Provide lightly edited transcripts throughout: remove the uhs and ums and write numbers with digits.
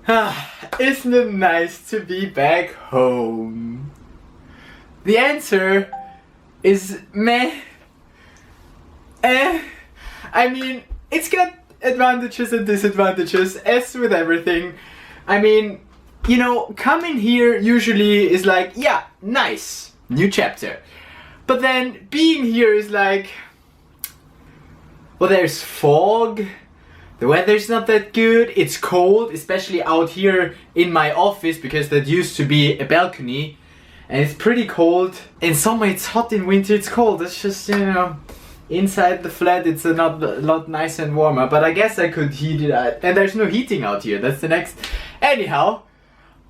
Isn't it nice to be back home? The answer is meh. I mean, it's got advantages and disadvantages, as with everything. I mean, you know, coming here usually is like, yeah, nice, new chapter. But then being here is like, well, there's fog. The weather's not that good, it's cold, especially out here in my office because that used to be a balcony and it's pretty cold. In summer it's hot, in winter it's cold. It's just, you know, inside the flat it's a lot nicer and warmer, but I guess I could heat it out. And there's no heating out here, that's the next. Anyhow,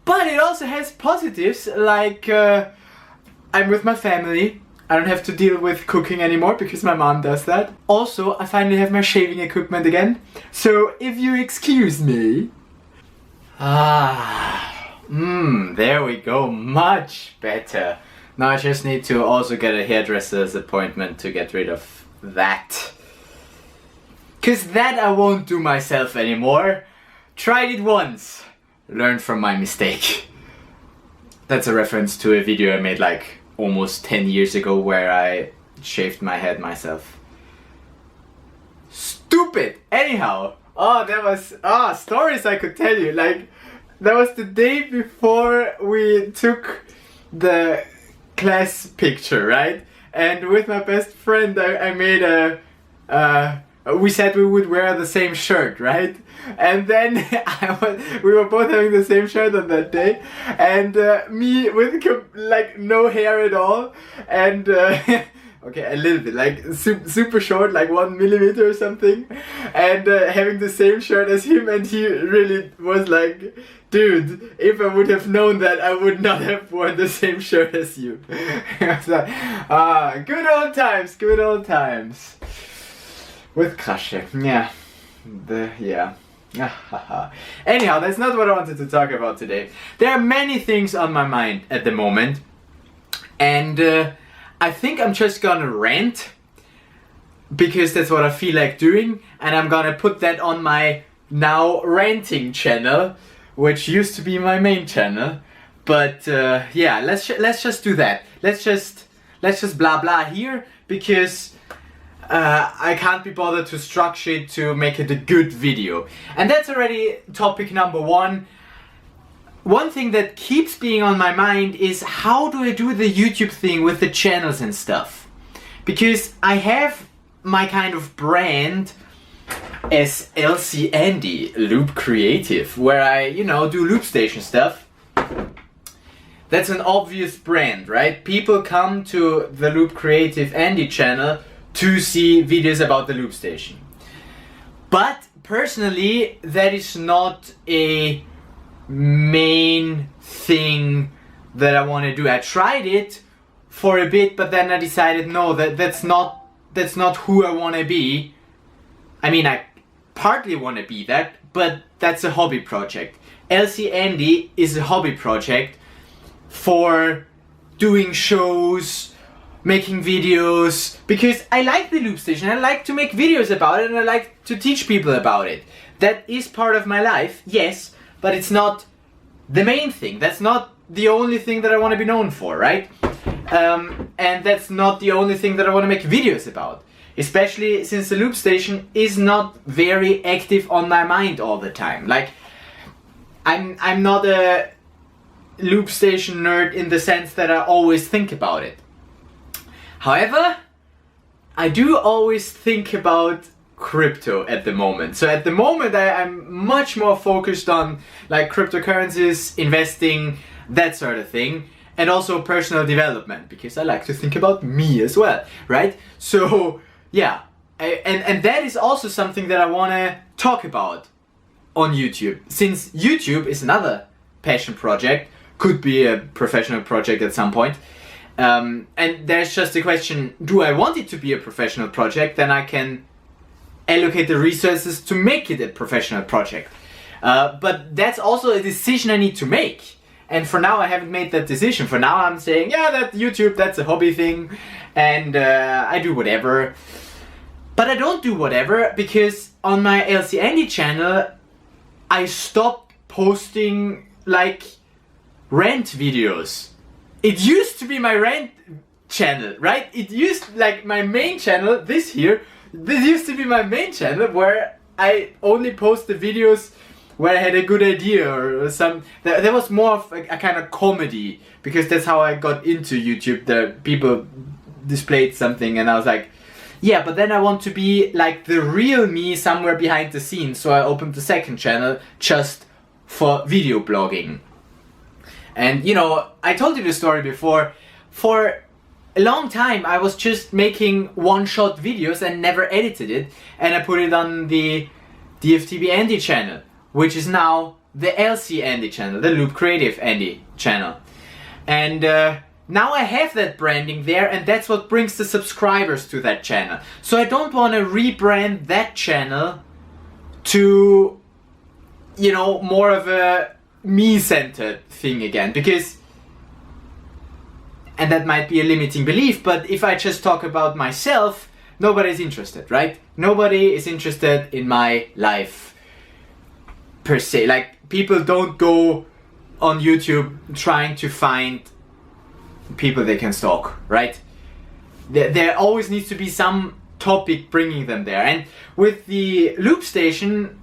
but it also has positives, like I'm with my family. I don't have to deal with cooking anymore because my mom does that. Also, I finally have my shaving equipment again. So, if you excuse me. There we go, much better. Now I just need to also get a hairdresser's appointment to get rid of that. Cause that I won't do myself anymore. Tried it once, learned from my mistake. That's a reference to a video I made like almost 10 years ago where I shaved my head myself. Stupid! Anyhow, that was stories I could tell you. Like, that was the day before we took the class picture, right? And with my best friend I made we said we would wear the same shirt, right? And then we were both having the same shirt on that day, and me with like no hair at all, and okay, a little bit, like super short, like 1 millimeter or something, and having the same shirt as him, and he really was like, dude, if I would have known that, I would not have worn the same shirt as you. I was like, good old times, good old times. With Krasche, yeah. Anyhow, that's not what I wanted to talk about today. There are many things on my mind at the moment, and I think I'm just gonna rant because that's what I feel like doing, and I'm gonna put that on my now ranting channel, which used to be my main channel. But yeah, let's just do that. Let's just blah blah here because I can't be bothered to structure it to make it a good video. And that's already topic number one. One thing that keeps being on my mind is how do I do the YouTube thing with the channels and stuff? Because I have my kind of brand as LC Andy, Loop Creative, where I, you know, do loop station stuff. That's an obvious brand, right? People come to the Loop Creative Andy channel to see videos about the loop station. But personally, that is not a main thing that I want to do. I tried it for a bit, but then I decided no, that's not who I want to be. I mean, I partly want to be that, but that's a hobby project. LC Andy is a hobby project for doing shows, making videos, because I like the loop station, I like to make videos about it, and I like to teach people about it. That is part of my life, yes, but it's not the main thing. That's not the only thing that I want to be known for, right? And that's not the only thing that I want to make videos about. Especially since the loop station is not very active on my mind all the time. Like, I'm not a loop station nerd in the sense that I always think about it. However, I do always think about crypto at the moment. So at the moment I'm much more focused on like cryptocurrencies, investing, that sort of thing, and also personal development, because I like to think about me as well, right? So yeah, and that is also something that I want to talk about on YouTube, since YouTube is another passion project, could be a professional project at some point. And there's just the question, do I want it to be a professional project? Then I can allocate the resources to make it a professional project. But that's also a decision I need to make. And for now I haven't made that decision. For now I'm saying, yeah, that YouTube, that's a hobby thing, and I do whatever. But I don't do whatever because on my LC Andy channel I stopped posting like rant videos. It used to be my rant channel, right? It used like my main channel, this used to be my main channel where I only post the videos where I had a good idea or some. There was more of a kind of comedy, because that's how I got into YouTube. The people displayed something and I was like, yeah, but then I want to be like the real me somewhere behind the scenes. So I opened the second channel just for video blogging. And you know, I told you the story before. For a long time I was just making one-shot videos and never edited it, and I put it on the DFTB Andy channel, which is now the LC Andy channel, the Loop Creative Andy channel. And now I have that branding there, and that's what brings the subscribers to that channel. So I don't want to rebrand that channel to, you know, more of a me-centered thing again, because, and that might be a limiting belief, but if I just talk about myself, nobody's interested, right? Nobody is interested in my life per se. Like, people don't go on YouTube trying to find people they can stalk, right? There always needs to be some topic bringing them there. And with the Loop Station,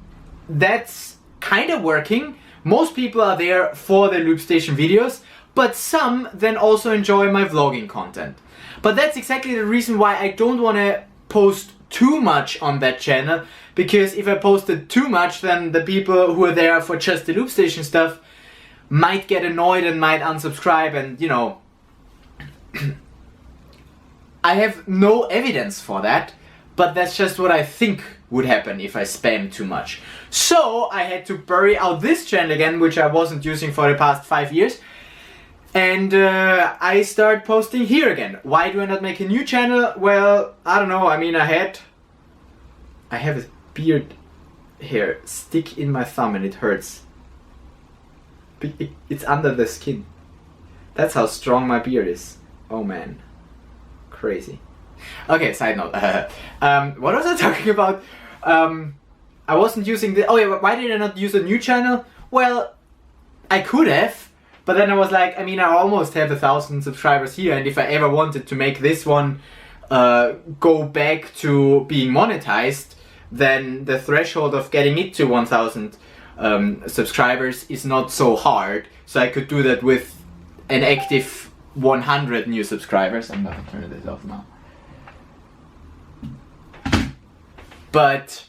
that's kind of working. Most people are there for the Loop Station videos, but some then also enjoy my vlogging content. But that's exactly the reason why I don't want to post too much on that channel, because if I posted too much, then the people who are there for just the Loop Station stuff might get annoyed and might unsubscribe, and you know, I have no evidence for that, but that's just what I think would happen if I spam too much. So I had to bury out this channel again, which I wasn't using for the past 5 years, and I start posting here again. Why do I not make a new channel? Well, I don't know. I mean, I have a beard hair stick in my thumb and it hurts. It's under the skin. That's how strong my beard is. Oh man, crazy. Okay, side note. What was I talking about? I wasn't using the. Oh yeah, why did I not use a new channel? Well, I could have, but then I was like, I mean, I almost have 1,000 subscribers here, and if I ever wanted to make this one go back to being monetized, then the threshold of getting it to 1,000 subscribers is not so hard. So I could do that with an active 100 new subscribers. I'm gonna turn this off now. But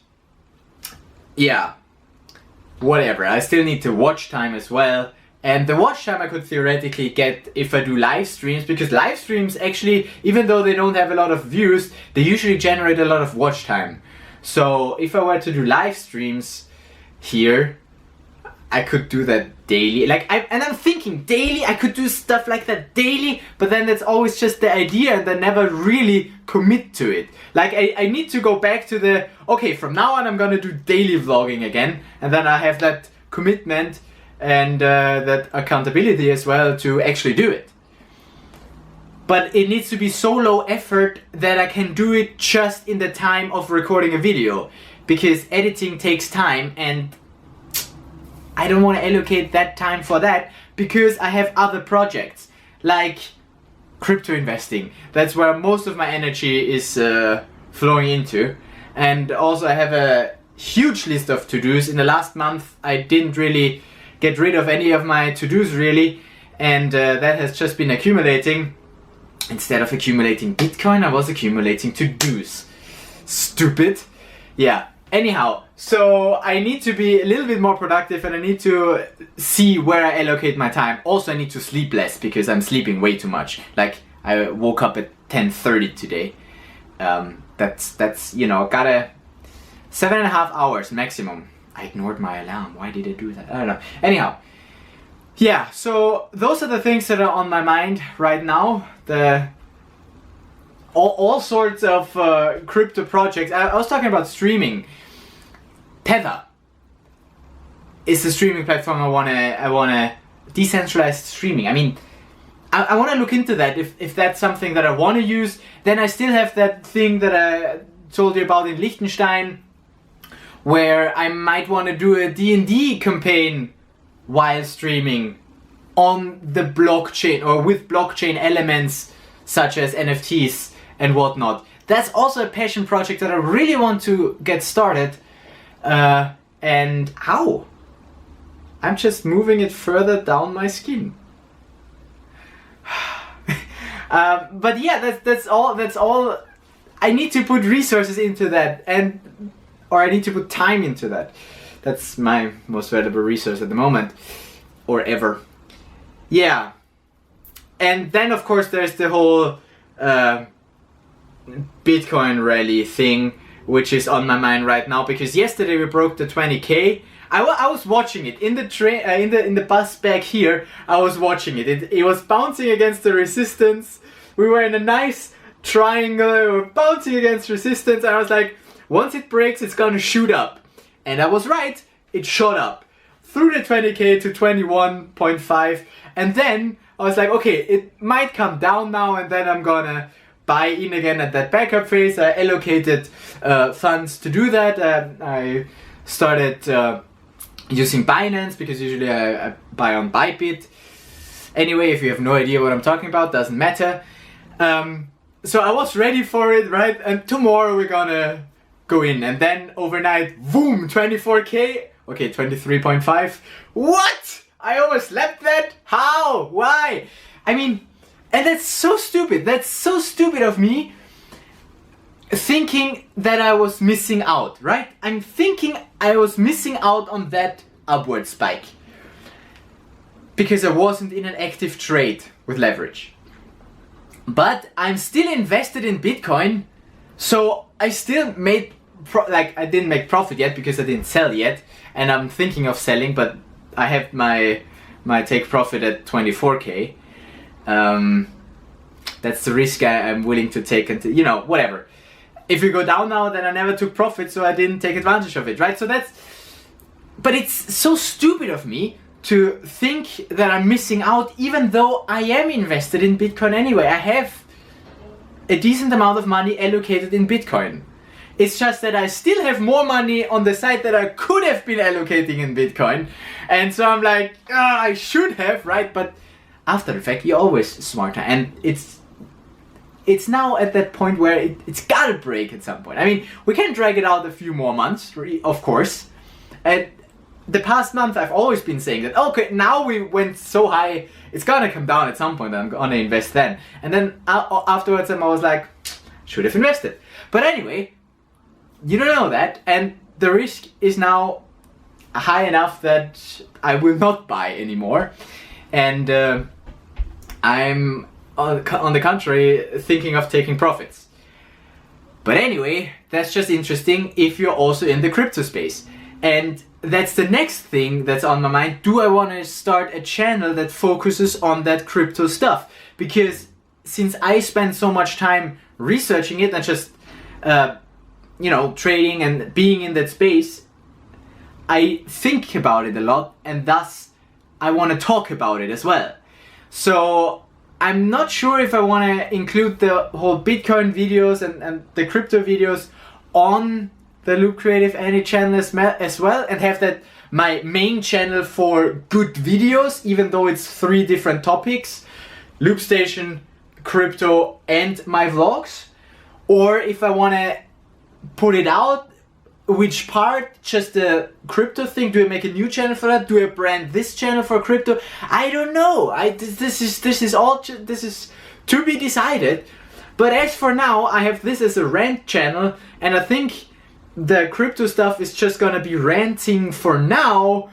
yeah, whatever. I still need to watch time as well. And the watch time I could theoretically get if I do live streams, because live streams actually, even though they don't have a lot of views, they usually generate a lot of watch time. So if I were to do live streams here, I could do that daily. And I'm thinking daily, I could do stuff like that daily, but then that's always just the idea and I never really commit to it. Like I need to go back to the, okay, from now on I'm gonna do daily vlogging again, and then I have that commitment and that accountability as well to actually do it. But it needs to be so low effort that I can do it just in the time of recording a video, because editing takes time and I don't want to allocate that time for that, because I have other projects like crypto investing. That's where most of my energy is flowing into. And also I have a huge list of to-dos. In the last month I didn't really get rid of any of my to-dos really, and that has just been accumulating. Instead of accumulating Bitcoin, I was accumulating to-dos. Stupid. Yeah. Anyhow, so I need to be a little bit more productive and I need to see where I allocate my time. Also, I need to sleep less because I'm sleeping way too much. Like, I woke up at 10:30 today. That's you know, got a 7.5 hours maximum. I ignored my alarm. Why did I do that? I don't know. Anyhow, yeah, so those are the things that are on my mind right now. All sorts of crypto projects. I was talking about streaming. Tether is the streaming platform I wanna decentralized streaming. I mean, I wanna look into that. If that's something that I wanna use, then I still have that thing that I told you about in Liechtenstein, where I might wanna do a D&D campaign while streaming on the blockchain or with blockchain elements such as NFTs and whatnot. That's also a passion project that I really want to get started. And how? I'm just moving it further down my skin. But yeah, that's all. I need to put resources into that, or I need to put time into that. That's my most valuable resource at the moment, or ever. Yeah. And then of course there's the whole Bitcoin rally thing, which is on my mind right now, because yesterday we broke the 20k. I was watching it in the train, in the bus back here. I was watching it. It was bouncing against the resistance. We were in a nice triangle. We were bouncing against resistance. And I was like, once it breaks, it's gonna shoot up. And I was right. It shot up through the 20k to 21.5, and then I was like, okay, it might come down now, and then I'm gonna buy in again at that backup phase. I allocated funds to do that. I started using Binance, because usually I buy on Bybit. Anyway, if you have no idea what I'm talking about, doesn't matter. So I was ready for it, right? And tomorrow we're gonna go in, and then overnight, boom, 24k. Okay, 23.5. What? I overslept that? How? Why? I mean, and that's so stupid. That's so stupid of me, thinking that I was missing out, right? I'm thinking I was missing out on that upward spike because I wasn't in an active trade with leverage. But I'm still invested in Bitcoin, so I still made I didn't make profit yet because I didn't sell yet, and I'm thinking of selling, but I have my take profit at 24k. That's the risk I'm willing to take until, you know, whatever. If we go down now, then I never took profit, so I didn't take advantage of it, right? So but it's so stupid of me to think that I'm missing out, even though I am invested in Bitcoin anyway. I have a decent amount of money allocated in Bitcoin. It's just that I still have more money on the side that I could have been allocating in Bitcoin. And so I'm like, I should have, right? But after the fact, you're always smarter. And it's now at that point where it's gotta break at some point. I mean, we can drag it out a few more months, of course. And the past month, I've always been saying that, okay, now we went so high, it's gonna come down at some point, and I'm gonna invest then. And then afterwards, I was like, should have invested. But anyway, you don't know that, and the risk is now high enough that I will not buy anymore. And I'm, on the contrary, thinking of taking profits. But anyway, that's just interesting if you're also in the crypto space. And that's the next thing that's on my mind. Do I want to start a channel that focuses on that crypto stuff? Because since I spend so much time researching it and just trading and being in that space, I think about it a lot, and thus I want to talk about it as well. So I'm not sure if I want to include the whole Bitcoin videos and the crypto videos on the Loop Creative Any channel as well, and have that my main channel for good videos, even though it's 3 different topics: Loopstation, crypto, and my vlogs. Or if I want to put it out, which part, just the crypto thing, do I make a new channel for that? Do I brand this channel for crypto? I don't know. This is to be decided. But as for now, I have this as a rant channel, and I think the crypto stuff is just gonna be ranting for now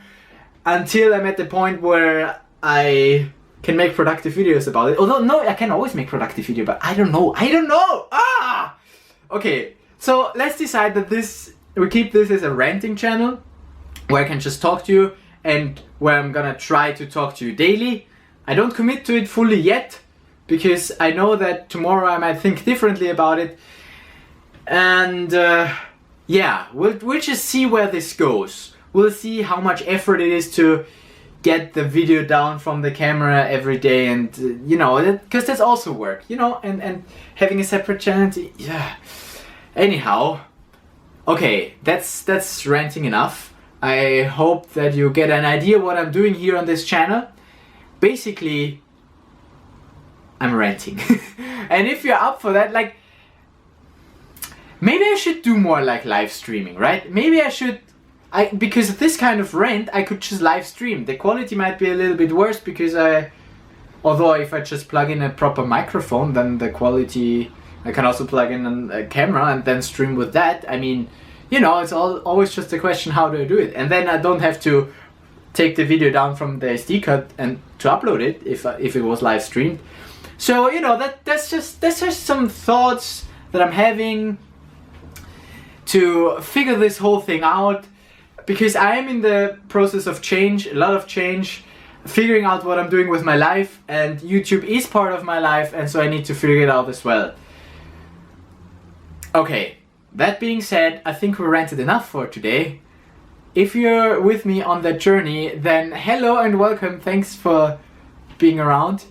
until I'm at the point where I can make productive videos about it. Although, no, I can always make productive video, but I don't know. Okay, so let's decide that we keep this as a ranting channel where I can just talk to you and where I'm gonna try to talk to you daily. I don't commit to it fully yet because I know that tomorrow I might think differently about it. And yeah, we'll just see where this goes. We'll see how much effort it is to get the video down from the camera every day, and because that's also work, and having a separate channel. Yeah. Anyhow, okay, that's ranting enough. I hope that you get an idea what I'm doing here on this channel. Basically, I'm ranting. And if you're up for that, like, maybe I should do more like live streaming, right? Maybe I should, because of this kind of rant, I could just live stream. The quality might be a little bit worse because although if I just plug in a proper microphone, then the quality, I can also plug in a camera and then stream with that. I mean, you know, it's always just a question, how do I do it? And then I don't have to take the video down from the SD card and to upload it if it was live streamed. So, you know, that's just some thoughts that I'm having to figure this whole thing out, because I am in the process of change, a lot of change, figuring out what I'm doing with my life, and YouTube is part of my life, and so I need to figure it out as well. Okay, that being said, I think we ranted enough for today. If you're with me on that journey, then hello and welcome, thanks for being around.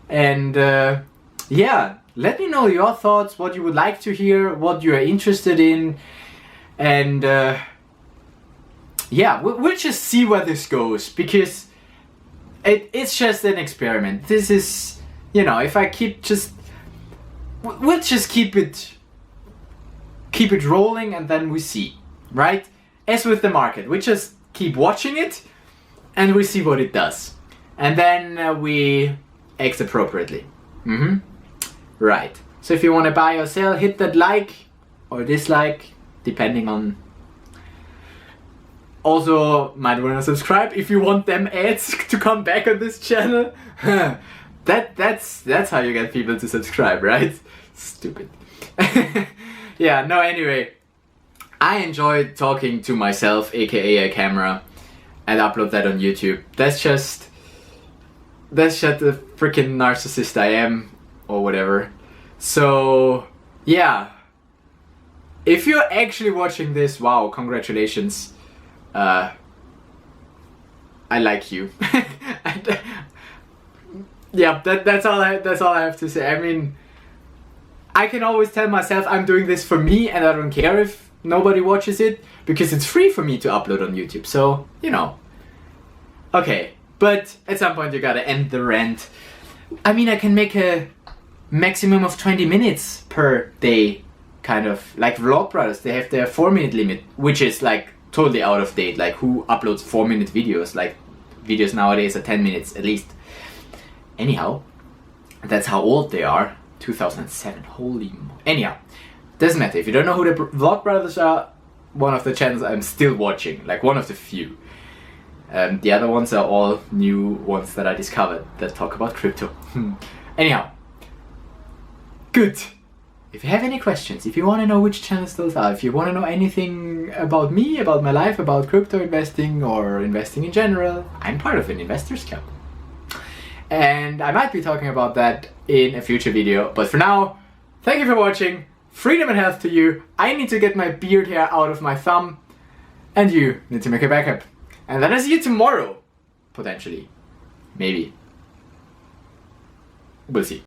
And yeah, let me know your thoughts, what you would like to hear, what you are interested in. And yeah, we'll just see where this goes, because it's just an experiment. This is, you know, if I we'll just keep it rolling, and then we see, right? As with the market, we just keep watching it and we see what it does, and then we act appropriately. Right. So if you want to buy or sell, hit that like or dislike, depending on. Also, might want to subscribe if you want them ads to come back on this channel. That's how you get people to subscribe, right? Stupid. Yeah, no, anyway. I enjoy talking to myself, aka a camera, and upload that on YouTube. That's just the freaking narcissist I am, or whatever. So, yeah. If you're actually watching this, wow, congratulations. I like you. And, yeah, that's all I have to say. I mean, I can always tell myself I'm doing this for me, and I don't care if nobody watches it, because it's free for me to upload on YouTube. So, you know. Okay, but at some point you gotta end the rant. I mean, I can make a maximum of 20 minutes per day, kind of like Vlogbrothers. They have their 4-minute limit, which is like totally out of date. Like, who uploads 4-minute videos? Like, videos nowadays are 10 minutes at least. Anyhow, that's how old they are. 2007. Holy anyhow, doesn't matter. If you don't know who the Vlogbrothers are, one of the channels I'm still watching, like one of the few. The other ones are all new ones that I discovered that talk about crypto. Anyhow, good. If you have any questions, if you want to know which channels those are, if you want to know anything about me, about my life, about crypto investing or investing in general, I'm part of an investors club. And I might be talking about that in a future video. But for now, thank you for watching. Freedom and health to you. I need to get my beard hair out of my thumb. And you need to make a backup. And then I see you tomorrow. Potentially. Maybe. We'll see.